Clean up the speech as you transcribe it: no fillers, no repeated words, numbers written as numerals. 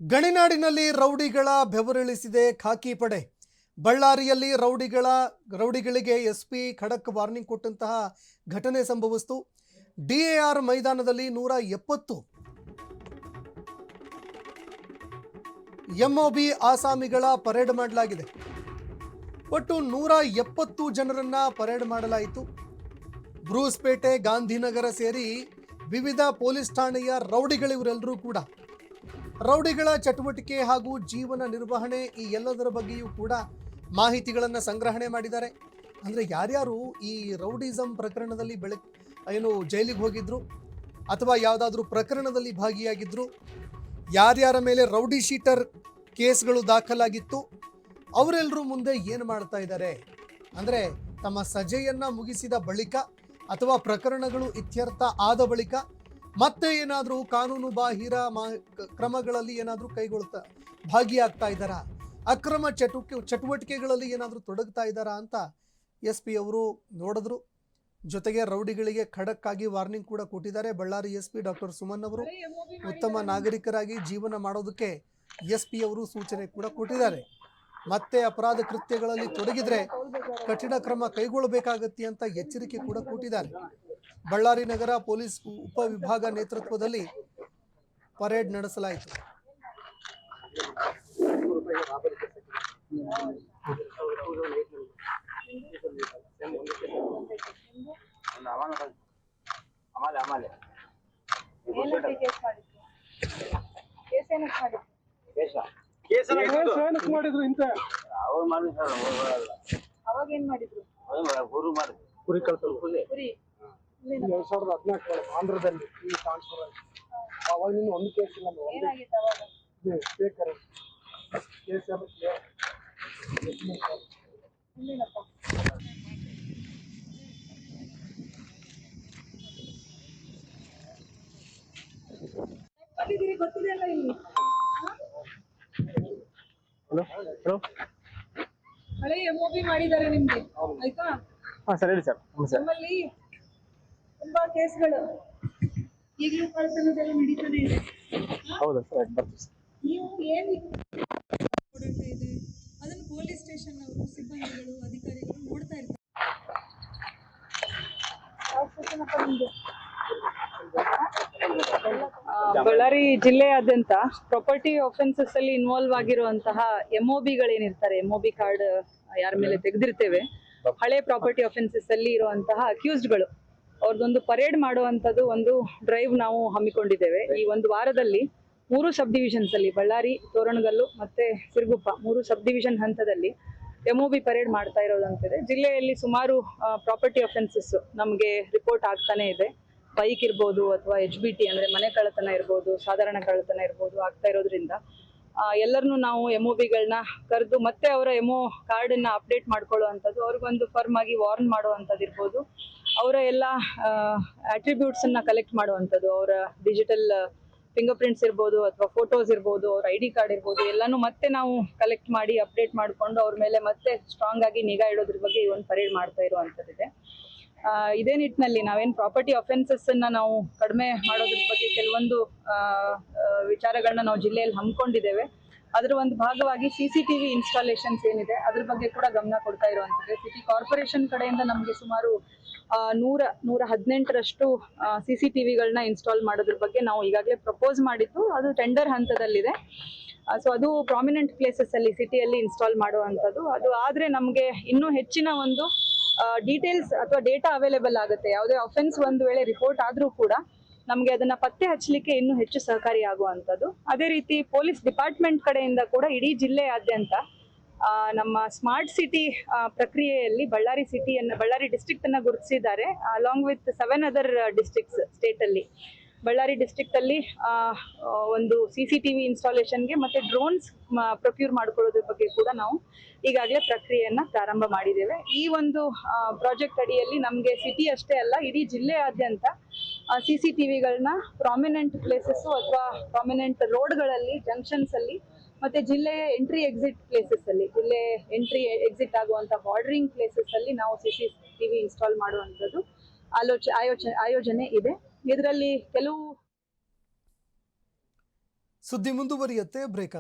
ಗಣಿನಾಡಿನಲ್ಲಿ ರೌಡಿಗಳ ಬೆವರಿಳಿಸಿದೆ ಖಾಕಿ ಪಡೆ. ಬಳ್ಳಾರಿಯಲ್ಲಿ ರೌಡಿಗಳಿಗೆ ಎಸ್ಪಿ ಖಡಕ್ ವಾರ್ನಿಂಗ್ ಕೊಟ್ಟಂತಹ ಘಟನೆ ಸಂಭವಿಸಿತು. ಡಿಎಆರ್ ಮೈದಾನದಲ್ಲಿ 170 ಎಂಒಬಿ ಆಸಾಮಿಗಳ ಪರೇಡ್ ಮಾಡಲಾಗಿದೆ. ಒಟ್ಟು 170 ಜನರನ್ನ ಪರೇಡ್ ಮಾಡಲಾಯಿತು. ಬ್ರೂಸ್ಪೇಟೆ, ಗಾಂಧಿನಗರ ಸೇರಿ ವಿವಿಧ ಪೊಲೀಸ್ ಠಾಣೆಯ ರೌಡಿಗಳಿವರೆಲ್ಲರೂ ಕೂಡ ರೌಡಿಗಳ ಚಟುವಟಿಕೆ ಹಾಗೂ ಜೀವನ ನಿರ್ವಹಣೆ ಈ ಎಲ್ಲದರ ಬಗ್ಗೆಯೂ ಕೂಡ ಮಾಹಿತಿಗಳನ್ನು ಸಂಗ್ರಹಣೆ ಮಾಡಿದ್ದಾರೆ. ಅಂದರೆ ಯಾರ್ಯಾರು ಈ ರೌಡಿಸಮ್ ಪ್ರಕರಣದಲ್ಲಿ ಜೈಲಿಗೆ ಹೋಗಿದ್ರು ಅಥವಾ ಯಾವುದಾದ್ರೂ ಪ್ರಕರಣದಲ್ಲಿ ಭಾಗಿಯಾಗಿದ್ರು, ಯಾರ್ಯಾರ ಮೇಲೆ ರೌಡಿ ಶೀಟರ್ ಕೇಸ್ಗಳು ದಾಖಲಾಗಿತ್ತು, ಅವರೆಲ್ಲರೂ ಮುಂದೆ ಏನು ಮಾಡ್ತಾ ಇದ್ದಾರೆ ಅಂದರೆ ತಮ್ಮ ಸಜೆಯನ್ನು ಮುಗಿಸಿದ ಬಳಿಕ ಅಥವಾ ಪ್ರಕರಣಗಳು ಇತ್ಯರ್ಥ ಆದ ಬಳಿಕ ಮತ್ತೆ ಏನಾದರೂ ಕಾನೂನು ಬಾಹಿರ ಕ್ರಮಗಳಲ್ಲಿ ಏನಾದರೂ ಭಾಗಿಯಾಗ್ತಾ ಇದ್ದಾರಾ, ಅಕ್ರಮ ಚಟುವಟಿಕೆಗಳಲ್ಲಿ ಏನಾದರೂ ತೊಡಗ್ತಾ ಇದ್ದಾರಾ ಅಂತ ಎಸ್ಪಿ ಅವರು ನೋಡಿದ್ರು. ಜೊತೆಗೆ ರೌಡಿಗಳಿಗೆ ಖಡಕ್ ಆಗಿ ವಾರ್ನಿಂಗ್ ಕೂಡ ಕೊಟ್ಟಿದ್ದಾರೆ. ಬಳ್ಳಾರಿ ಎಸ್ಪಿ ಡಾಕ್ಟರ್ ಸುಮನ್ ಅವರು ಉತ್ತಮ ನಾಗರಿಕರಾಗಿ ಜೀವನ ಮಾಡೋದಕ್ಕೆ ಎಸ್ಪಿ ಅವರು ಸೂಚನೆ ಕೂಡ ಕೊಟ್ಟಿದ್ದಾರೆ. ಮತ್ತೆ ಅಪರಾಧ ಕೃತ್ಯಗಳಲ್ಲಿ ತೊಡಗಿದ್ರೆ ಕಠಿಣ ಕ್ರಮ ಕೈಗೊಳ್ಳಬೇಕಾಗತ್ತೆ ಅಂತ ಎಚ್ಚರಿಕೆ ಕೂಡ ಕೊಟ್ಟಿದ್ದಾರೆ. ಬಳ್ಳಾರಿ ನಗರ ಪೊಲೀಸ್ ಉಪವಿಭಾಗ ನೇತೃತ್ವದಲ್ಲಿ ಪರೇಡ್ ನಡೆಸಲಾಯಿತು. ಕುರಿ ಕಳ್ತನ 2014 ಆಂಧ್ರದಲ್ಲಿ ಈ ಟ್ರಾನ್ಸ್ಫರ್ ಆಯ್ತು. ಅವಾಗ ಇನ್ನು ಒಂದು ಕೇಸ್ ಇಲ್ಲ. ಗೊತ್ತಿದೆಯಲ್ಲ ಇಲ್ಲಿ ಹಳೆ ಎಂಒಬಿ ಮಾಡಿದ್ದಾರೆ ನಿಮ್ಗೆ, ಆಯ್ತಾ? ಸರ್ ಹೇಳಿ ಸರ್. ನಮ್ಮಲ್ಲಿ ತುಂಬಾ ಕೇಸ್ಗಳು ಈಗಲೂ ಕಳ್ತನದೆಲ್ಲ ನಡೀತಾನೆ ಇದೆ. ಹೌದಾ ಸರ್? ನೀವು ಏನು ಇದೆ ಅದನ್ನು ಪೊಲೀಸ್ ಸ್ಟೇಷನ್ ಅವರು, ಸಿಬ್ಬಂದಿಗಳು, ಅಧಿಕಾರಿಗಳು ನೋಡ್ತಾ ಇರ್ತಾರೆ. ಬಳ್ಳಾರಿ ಜಿಲ್ಲೆಯಾದ್ಯಂತ ಪ್ರಾಪರ್ಟಿ ಆಫೆನ್ಸಸ್ ಅಲ್ಲಿ ಇನ್ವಾಲ್ವ್ ಆಗಿರುವಂತಹ ಎಂಒಬಿಗಳೇನಿರ್ತಾರೆ, ಎಂಒಬಿ ಕಾರ್ಡ್ ಯಾರ ಮೇಲೆ ತೆಗೆದಿರ್ತೇವೆ, ಹಳೆ ಪ್ರಾಪರ್ಟಿ ಆಫೆನ್ಸಸ್ ಅಲ್ಲಿ ಇರುವಂತಹ ಅಕ್ಯೂಸ್ಡ್ಗಳು ಅವ್ರದ್ದೊಂದು ಪರೇಡ್ ಮಾಡುವಂಥದ್ದು ಒಂದು ಡ್ರೈವ್ ನಾವು ಹಮ್ಮಿಕೊಂಡಿದ್ದೇವೆ. ಈ ಒಂದು ವಾರದಲ್ಲಿ 3 ಸಬ್ ಡಿವಿಷನ್ಸ್ ಅಲ್ಲಿ, ಬಳ್ಳಾರಿ, ತೋರಣಗಲ್ಲು ಮತ್ತೆ ಸಿರುಗುಪ್ಪ, 3 ಸಬ್ ಡಿವಿಷನ್ ಹಂತದಲ್ಲಿ ಎಂಒಬಿ ಪರೇಡ್ ಮಾಡ್ತಾ ಇರೋದಂತಿದೆ. ಜಿಲ್ಲೆಯಲ್ಲಿ ಸುಮಾರು ಪ್ರಾಪರ್ಟಿ ಆಫೆನ್ಸಸ್ ನಮಗೆ ರಿಪೋರ್ಟ್ ಆಗ್ತಾನೆ ಇದೆ. ಬೈಕ್ ಇರ್ಬೋದು ಅಥವಾ HBT ಅಂದ್ರೆ ಮನೆ ಕಳ್ಳತನ ಇರ್ಬೋದು, ಸಾಧಾರಣ ಕಳ್ಳತನ ಇರ್ಬೋದು ಆಗ್ತಾ ಇರೋದ್ರಿಂದ ಎಲ್ಲರನ್ನೂ ನಾವು ಎಂಒಬಿಗಳನ್ನ ಕರೆದು ಮತ್ತೆ ಅವರ ಕಾರ್ಡನ್ನ ಅಪ್ಡೇಟ್ ಮಾಡ್ಕೊಳ್ಳುವಂಥದ್ದು, ಅವ್ರಿಗೊಂದು ಫರ್ಮ್ ಆಗಿ ವಾರ್ನ್ ಮಾಡುವಂಥದ್ದು ಇರ್ಬೋದು, ಅವರ ಎಲ್ಲ ಅಟ್ರಿಬ್ಯೂಟ್ಸನ್ನ ಕಲೆಕ್ಟ್ ಮಾಡುವಂಥದ್ದು, ಅವರ ಡಿಜಿಟಲ್ ಫಿಂಗರ್ ಪ್ರಿಂಟ್ಸ್ ಇರ್ಬೋದು ಅಥವಾ ಫೋಟೋಸ್ ಇರ್ಬೋದು, ಅವ್ರ ID ಕಾರ್ಡ್ ಇರ್ಬೋದು, ಎಲ್ಲಾನು ಮತ್ತೆ ನಾವು ಕಲೆಕ್ಟ್ ಮಾಡಿ ಅಪ್ಡೇಟ್ ಮಾಡಿಕೊಂಡು ಅವ್ರ ಮೇಲೆ ಮತ್ತೆ ಸ್ಟ್ರಾಂಗ್ ಆಗಿ ನಿಗಾ ಇಡೋದ್ರ ಬಗ್ಗೆ ಈ ಒಂದು ಪರೇಡ್ ಮಾಡ್ತಾ ಇರುವಂಥದ್ದಿದೆ. ಇದೇ ನಿಟ್ಟಿನಲ್ಲಿ ನಾವೇನು ಪ್ರಾಪರ್ಟಿ ಅಫೆನ್ಸಸ್ ಅನ್ನ ನಾವು ಕಡಿಮೆ ಮಾಡೋದ್ರ ಬಗ್ಗೆ ಕೆಲವೊಂದು ವಿಚಾರಗಳನ್ನ ನಾವು ಜಿಲ್ಲೆಯಲ್ಲಿ ಹಮ್ಮಿಕೊಂಡಿದ್ದೇವೆ. ಅದರ ಒಂದು ಭಾಗವಾಗಿ CCTV ಇನ್ಸ್ಟಾಲೇಷನ್ಸ್ ಏನಿದೆ ಅದ್ರ ಬಗ್ಗೆ ಕೂಡ ಗಮನ ಕೊಡ್ತಾ ಇರುವಂಥದ್ದು. ಸಿಟಿ ಕಾರ್ಪೊರೇಷನ್ ಕಡೆಯಿಂದ ನಮಗೆ ಸುಮಾರು 118ರಷ್ಟು CCTVಗಳನ್ನ ಇನ್ಸ್ಟಾಲ್ ಮಾಡೋದ್ರ ಬಗ್ಗೆ ನಾವು ಈಗಾಗಲೇ ಪ್ರಪೋಸ್ ಮಾಡಿದ್ದು, ಅದು ಟೆಂಡರ್ ಹಂತದಲ್ಲಿದೆ. ಸೊ ಅದು ಪ್ರಾಮಿನೆಂಟ್ ಪ್ಲೇಸಸ್ ಅಲ್ಲಿ ಸಿಟಿಯಲ್ಲಿ ಇನ್ಸ್ಟಾಲ್ ಮಾಡುವಂಥದ್ದು. ಅದು ಆದರೆ ನಮಗೆ ಇನ್ನೂ ಹೆಚ್ಚಿನ ಒಂದು ಡೀಟೇಲ್ಸ್ ಅಥವಾ ಡೇಟಾ ಅವೈಲೇಬಲ್ ಆಗುತ್ತೆ. ಯಾವುದೇ ಅಫೆನ್ಸ್ ಒಂದು ವೇಳೆ ರಿಪೋರ್ಟ್ ಆದರೂ ಕೂಡ ನಮಗೆ ಅದನ್ನ ಪತ್ತೆ ಹಚ್ಚಲಿಕ್ಕೆ ಇನ್ನೂ ಹೆಚ್ಚು ಸಹಕಾರಿ ಆಗುವಂಥದ್ದು. ಅದೇ ರೀತಿ ಪೊಲೀಸ್ ಡಿಪಾರ್ಟ್ಮೆಂಟ್ ಕಡೆಯಿಂದ ಕೂಡ ಇಡೀ ಜಿಲ್ಲೆಯಾದ್ಯಂತ ನಮ್ಮ ಸ್ಮಾರ್ಟ್ ಸಿಟಿ ಪ್ರಕ್ರಿಯೆಯಲ್ಲಿ ಬಳ್ಳಾರಿ ಡಿಸ್ಟ್ರಿಕ್ಟ್ ಅನ್ನ ಗುರುತಿಸಿದ್ದಾರೆ. Along with 7 other districts state ಅಲ್ಲಿ. ಬಳ್ಳಾರಿ ಡಿಸ್ಟ್ರಿಕ್ಟ್ ಅಲ್ಲಿ ಒಂದು CCTV ಇನ್ಸ್ಟಾಲೇಷನ್ಗೆ ಮತ್ತೆ ಡ್ರೋನ್ಸ್ ಪ್ರೊಕ್ಯೂರ್ ಮಾಡ್ಕೊಳ್ಳೋದ್ರ ಬಗ್ಗೆ ಕೂಡ ನಾವು ಈಗಾಗಲೇ ಪ್ರಕ್ರಿಯೆಯನ್ನ ಪ್ರಾರಂಭ ಮಾಡಿದ್ದೇವೆ. ಈ ಒಂದು ಪ್ರಾಜೆಕ್ಟ್ ಅಡಿಯಲ್ಲಿ ನಮಗೆ ಸಿಟಿ ಅಷ್ಟೇ ಅಲ್ಲ, ಇಡೀ ಜಿಲ್ಲೆಯಾದ್ಯಂತ CCTVಗಳನ್ನ ಪ್ರಾಮಿನೆಂಟ್ ಪ್ಲೇಸಸ್ ಅಥವಾ ಪ್ರಾಮಿನೆಂಟ್ ರೋಡ್ಗಳಲ್ಲಿ, ಜಂಕ್ಷನ್ಸ್ ಅಲ್ಲಿ ಮತ್ತೆ ಜಿಲ್ಲೆಯ ಎಂಟ್ರಿ ಎಕ್ಸಿಟ್ ಪ್ಲೇಸಸ್ ಅಲ್ಲಿ, ಜಿಲ್ಲೆ ಎಂಟ್ರಿ ಎಕ್ಸಿಟ್ ಆಗುವಂತ ಬಾರ್ಡರಿಂಗ್ ಪ್ಲೇಸಸ್ ಅಲ್ಲಿ ನಾವು CCTV ಇನ್ಸ್ಟಾಲ್ ಮಾಡುವಂಥದ್ದು ಆಯೋಜನೆ ಇದೆ. ಇದರಲ್ಲಿ ಕೆಲವು ಸುದ್ದಿ ಮುಂದುವರಿಯುತ್ತೆ ಬ್ರೇಕ್